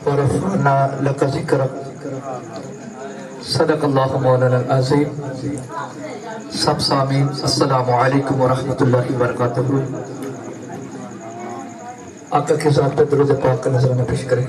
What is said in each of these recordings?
वरफ़अना लका ज़िक्रक। सदक़ल्लाहु मौलाना अज़ीम। सब सामीन अस्सलामु अलैकुम व रहमतुल्लाहि व बरकातुहू। आका के साथ पे दुरूद पाक का नज़राना पेश करें।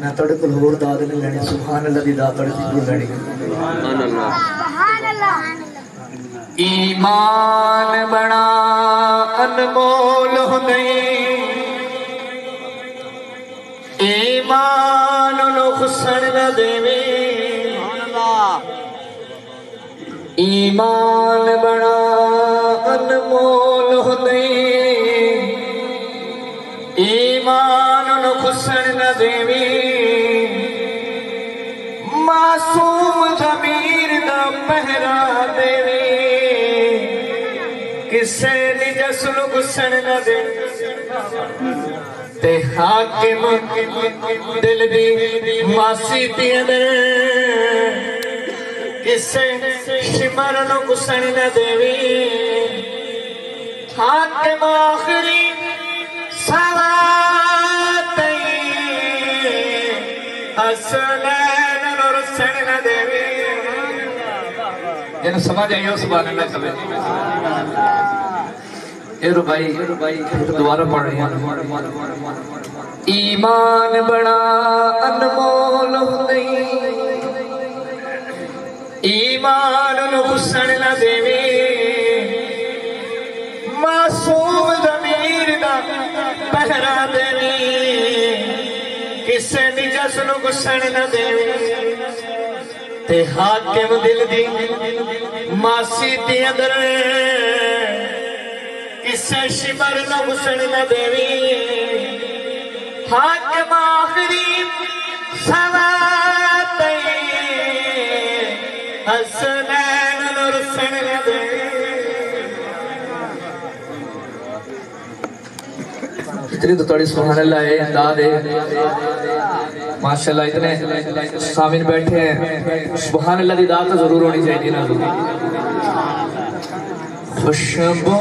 मैं थोड़े को होर दाद नहीं लेनी, सुभान अल्लाह दी दाद थोड़े को लेनी। सुभान अल्लाह। ईमान बड़ा अनमोल नहीं, ईमान नु खुसण न देवे। ईमान बड़ा अनमोल नहीं, ईमान नु खुसण न देवे। मासूम ज़मीर दा पहरा देवे, किसे निजस नु घुसण न देवे। ते हाकिम दिल दी मासी दी अंदर, किसे शिमर नु घुसण न देवे। हाकिम आखिरी सवात हसनैन नु रुसण न देवे। जिन्हें समझ आई हो सुभान अल्लाह कहे। भाई दोबारा पढ़ रहे हैं। ईमान बड़ा अनमोल नहीं, ईमान नु घुसण न देवे। मासूम ज़मीर दा पहरा देवे, किसे निजस नु घुसण न देवे। ते हाकिम दिल दी मासी दी अंदर, किसे शिमर न घुसण न देवे। हाकिम आखिरी सवात हसनैन नु रुसण न देवे। इतनी तो थोड़ी सुभान अल्लाह है, दाद है माशाल्लाह। इतने सामिन बैठे हैं, सुभान अल्लाह की दाद तो जरूर होनी चाहिए ना। खुशबू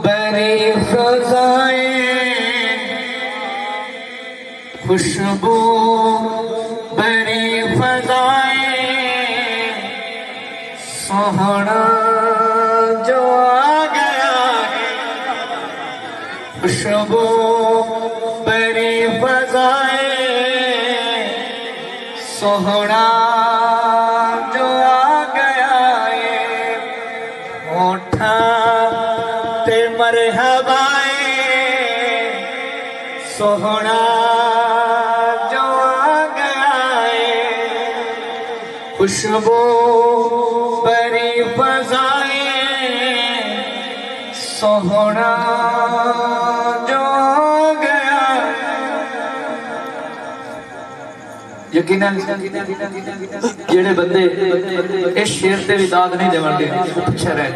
बरी फ़ज़ाएं, खुशबू बरी फ़ज़ाएं, सोहना जो आ गया है। खुशबू बरी फ़ज़ाएं, सोहना जो आ गया है। होठा ते मरहबाए, सोहना जो आ गया है। खुशबू बरी फ़ज़ाएं, सोहना जो आ गया। यकीनन जेड़े बंदे इस शेर ते भी दाद नहीं देवणगे पिछे रह।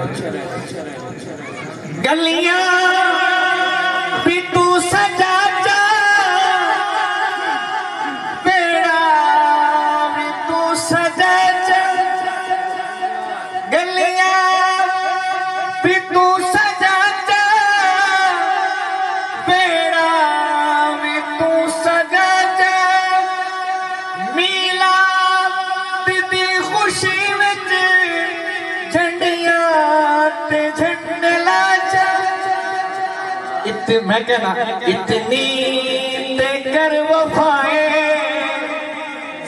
गलियां भी तू सजा जा, बेड़ा भी तू सजा जा। गलियां भी तू सजा जा, बेड़ा भी तू सजा जा। मीलाद दी खुशी विच झंडियां ते झंडे ला जा। मैं कहना इतनी ते कर वफाए,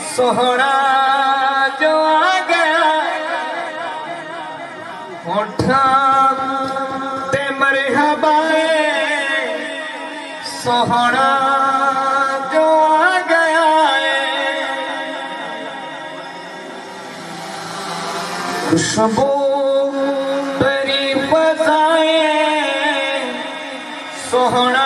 सोहना जो आ गया। होठा ते मरहबाए, सोहना जो आ गया है। खुशबू बरी फ़ज़ाएं, सोहना